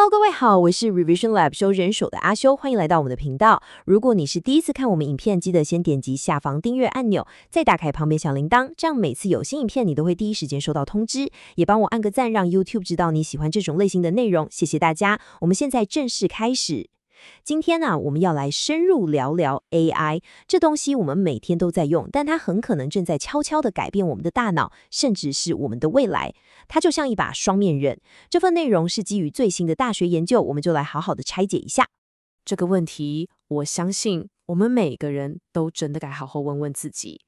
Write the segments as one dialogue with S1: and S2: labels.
S1: Hello， 各位好，我是 Revision Lab 修人手的阿修，歡迎來到我們的頻道。如果你是第一次看我們影片，記得先點擊下方訂閱按鈕，再打開旁邊小鈴鐺，這樣每次有新影片你都會第一時間收到通知。也幫我按個讚，讓 YouTube 知道你喜歡這種類型的內容，謝謝大家。我們現在正式開始。今天呢，我們要來深入聊聊 AI 這東西，我們每天都在用，但它很可能正在悄悄地改變我們的大腦，甚至是我們的未來。它就像一把雙面刃。這份內容是基於最新的大學研究，我們就來好好的拆解一下
S2: 這個問題。我相信我們每個人都真的該好好問問自己。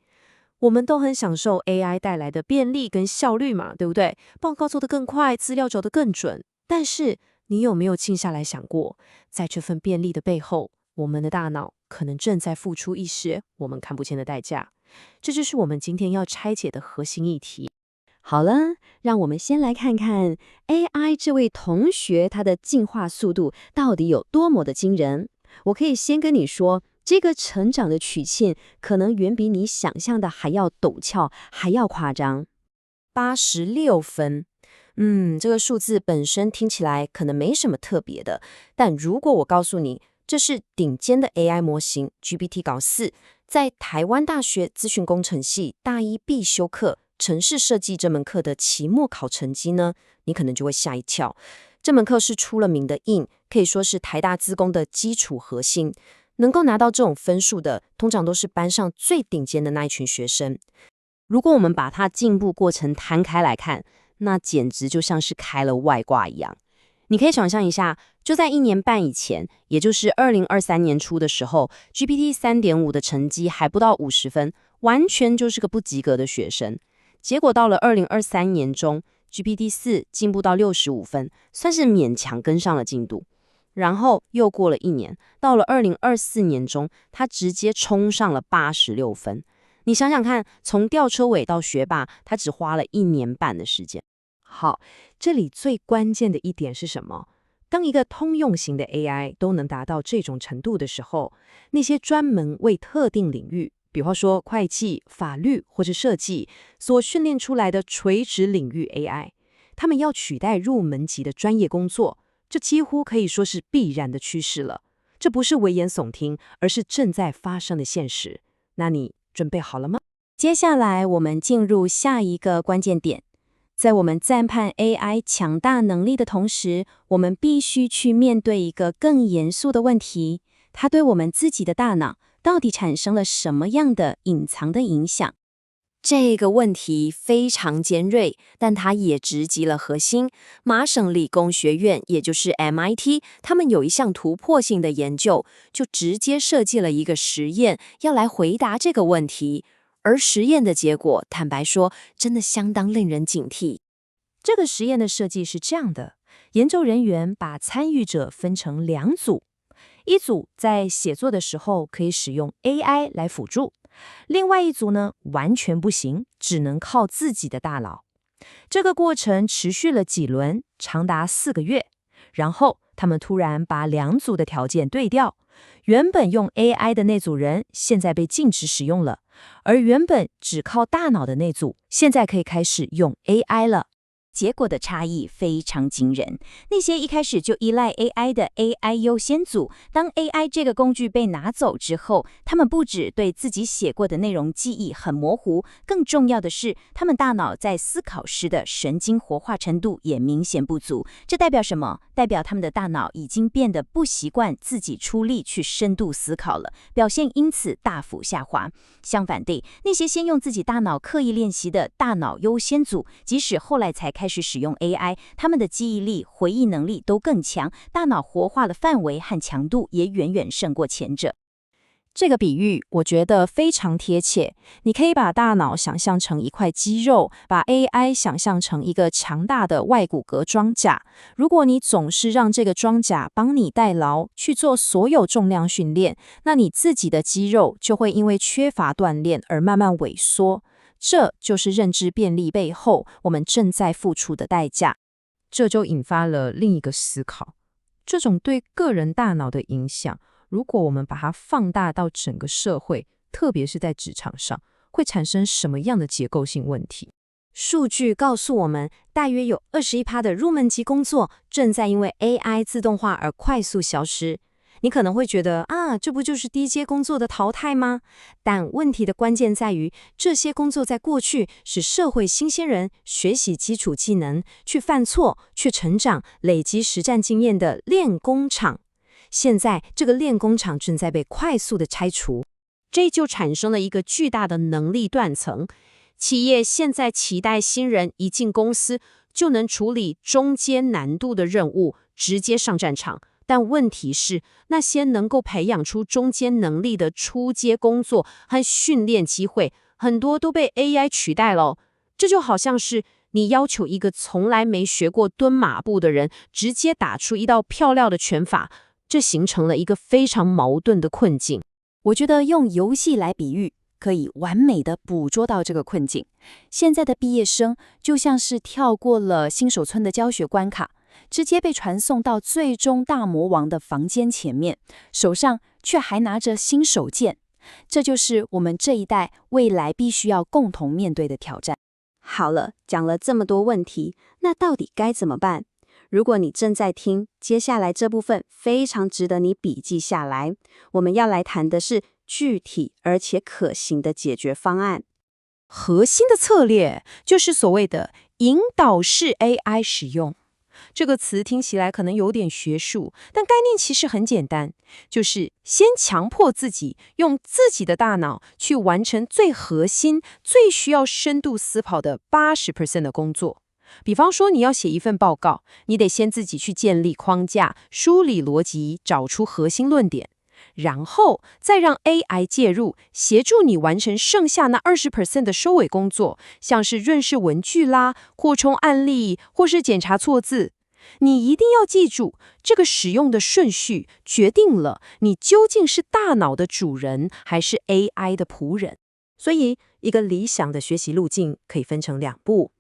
S2: 我們都很享受 AI 帶來的便利跟效率嘛，對不對？報告做得更快，資料找得更準。但是你有沒有靜下來想過，在這份便利的背後，我們的大腦可能正在付出一些我們看不見的代價？這就是我們今天要拆解的核心議題。
S1: 好了，讓我們先來看看 AI 這位同學他的進化速度到底有多麼的驚人。我可以先跟你說，這個成長的曲線可能遠比你想象的還要陡峭，還要誇張。86分。這個數字本身聽起來可能沒什麼特別的，但如果我告訴你，這是頂尖的 AI 模型 GPT-4，在台灣大學資訊工程系大一必修課程式設計這門課的期末考成績呢，你可能就會嚇一跳。這門課是出了名的硬，可以說是台大資工的基礎核心。能夠拿到這種分數的，通常都是班上最頂尖的那一群學生。如果我們把它進步過程攤開來看，那簡直就像是開了外掛一樣。你可以想象一下，就在1年半以前，也就是2023年初的時候 ，GPT 3.5 的成績還不到50分，完全就是個不及格的學生。結果到了2023年中 ，GPT 4進步到65分，算是勉強跟上了進度。然後又過了1年，到了2024年中，他直接衝上了86分。你想想看，從吊車尾到學霸，他只花了1年半的時間。好，這裡最關鍵的一點是什麼？當一個通用型的 AI 都能達到這種程度的時候，那些專門為特定領域，比方說會計、法律或者設計所訓練出來的垂直領域 AI， 他們要取代入門級的專業工作，這幾乎可以說是必然的趨勢了。這不是危言聳聽，而是正在發生的現實。那你準備好了嗎？接下來我們進入下一個關鍵點。在我們讚嘆 AI 強大能力的同時，我們必須去面對一個更嚴肅的問題：它對我們自己的大腦到底產生了什麼樣的隱藏的影響？這個問題非常尖銳，但它也直擊了核心。麻省理工學院，也就是 MIT， 他們有一項突破性的研究，就直接設計了一個實驗，要來回答這個問題。而實驗的結果，坦白說，真的相當令人警惕。這個實驗的設計是這樣的：研究人員把參與者分成2組，一組在寫作的時候可以使用 AI 來輔助，另外一組呢，完全不行，只能靠自己的大腦。這個過程持續了幾輪，長達4個月。然後他們突然把2組的條件對調，原本用 AI 的那組人現在被禁止使用了，而原本只靠大腦的那組現在可以開始用 AI 了。結果的差異非常驚人。那些一開始就依賴 AI 的 AI 優先組，當 AI 這個工具被拿走之後，他們不只對自己寫過的內容記憶很模糊，更重要的是，他們大腦在思考時的神經活化程度也明顯不足。這代表什麼？代表他們的大腦已經變得不習慣自己出力去深度思考了，表現因此大幅下滑。相反地，那些先用自己大腦刻意練習的大腦優先組，即使後來才開始使用 AI， 他們的記憶力、回憶能力都更強，大腦活化的範圍和強度也遠遠勝過前者。這個比喻我覺得非常貼切。你可以把大腦想象成一塊肌肉，把 AI 想象成一個強大的外骨骼裝甲。如果你總是讓這個裝甲幫你代勞去做所有重量訓練，那你自己的肌肉就會因為缺乏鍛鍊而慢慢萎縮。這就是認知便利背後我們正在付出的代價。這就引發了另一個思考：這種對個人大腦的影響，如果我們把它放大到整個社會，特別是在職場上，會產生什麼樣的結構性問題？數據告訴我們，大約有21%的入門級工作正在因為 AI 自動化而快速消失。你可能會覺得這不就是低階工作的淘汰嗎？但問題的關鍵在於，這些工作在過去是社會新鮮人學習基礎技能、去犯錯、去成長、累積實戰經驗的練功場。現在，這個練功場正在被快速的拆除，這就產生了一個巨大的能力斷層。企業現在期待新人一進公司就能處理中階難度的任務，直接上戰場。但問題是，那些能夠培養出中間能力的初階工作和訓練機會，很多都被 AI 取代了。這就好像是你要求一個從來沒學過蹲馬步的人，直接打出一道漂亮的拳法，這形成了一個非常矛盾的困境。
S3: 我覺得用遊戲來比喻，可以完美地捕捉到這個困境。現在的畢業生就像是跳過了新手村的教學關卡，直接被傳送到最終大魔王的房間前面，手上卻還拿着新手劍。這就是我們這一代未來必須要共同面對的挑戰。
S1: 好了，講了這麼多問題，那到底該怎麼辦？如果你正在聽，接下來這部分非常值得你筆記下來。我們要來談的是具體而且可行的解決方案。
S2: 核心的策略就是所謂的引導式 AI 使用。這個詞聽起來可能有點學術，但概念其實很簡單，就是先強迫自己用自己的大腦去完成最核心、最需要深度思考的80%的工作。比方說，你要寫一份報告，你得先自己去建立框架、梳理邏輯，找出核心論點，然後再讓 AI 介入，協助你完成剩下那20%的收尾工作，像是潤飾文句啦、擴充案例，或是檢查錯字。你一定要記住，這個使用的順序決定了你究竟是大腦的主人，還是 AI 的僕人。所以，一個理想的學習路徑可以分成2步。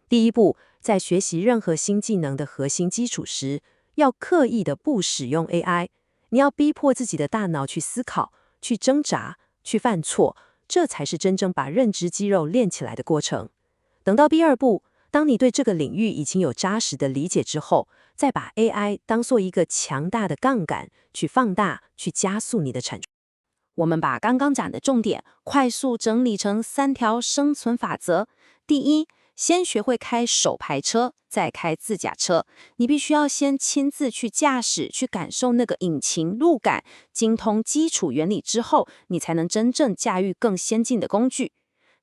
S2: 第一步，在學習任何新技能的核心基礎時，要刻意的不使用 AI。你要逼迫自己的大腦去思考、去掙扎、去犯錯，這才是真正把認知肌肉練起來的過程。等到第2步，當你對這個領域已經有扎實的理解之後，再把 AI 當作一個強大的槓桿，去放大、去加速你的產出。我們把剛剛講的重點快速整理成3條生存法則。第一，先學會開手排車，再開自駕車。你必須要先親自去駕駛，去感受那個引擎路感，精通基礎原理之後，你才能真正駕馭更先進的工具。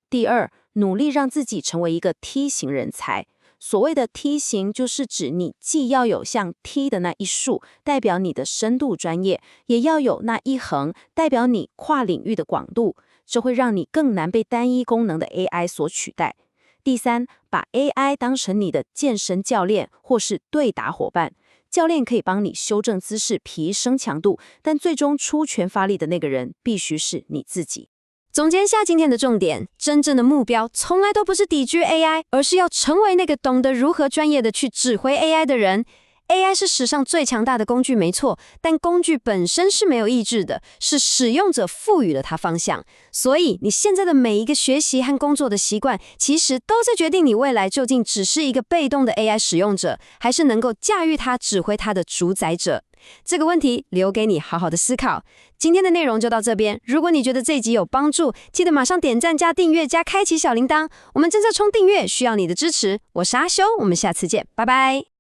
S2: 第二，努力讓自己成為一個 T 型人才。所謂的 T 型，就是指你既要有像 T 的那一豎，代表你的深度專業，也要有那一橫，代表你跨領域的廣度。這會讓你更難被單一功能的 AI 所取代。第三，把 AI 當成你的健身教練或是對打夥伴。教練可以幫你修正姿勢、提升強度，但最終出拳發力的那個人必須是你自己。總結下今天的重點，真正的目標從來都不是抵禦 AI， 而是要成為那個懂得如何專業的去指揮 AI 的人。AI 是史上最強大的工具，沒錯，但工具本身是沒有意志的，是使用者賦予了它方向。所以你現在的每一個學習和工作的習慣，其實都在決定你未來究竟只是一個被動的 AI 使用者，還是能夠駕馭它、指揮它的主宰者。這個問題留給你好好的思考。今天的內容就到這邊，如果你覺得這一集有幫助，記得馬上點讚加訂閱加開啟小鈴鐺。我們正在衝訂閱，需要你的支持。我是阿修，我們下次見，拜拜。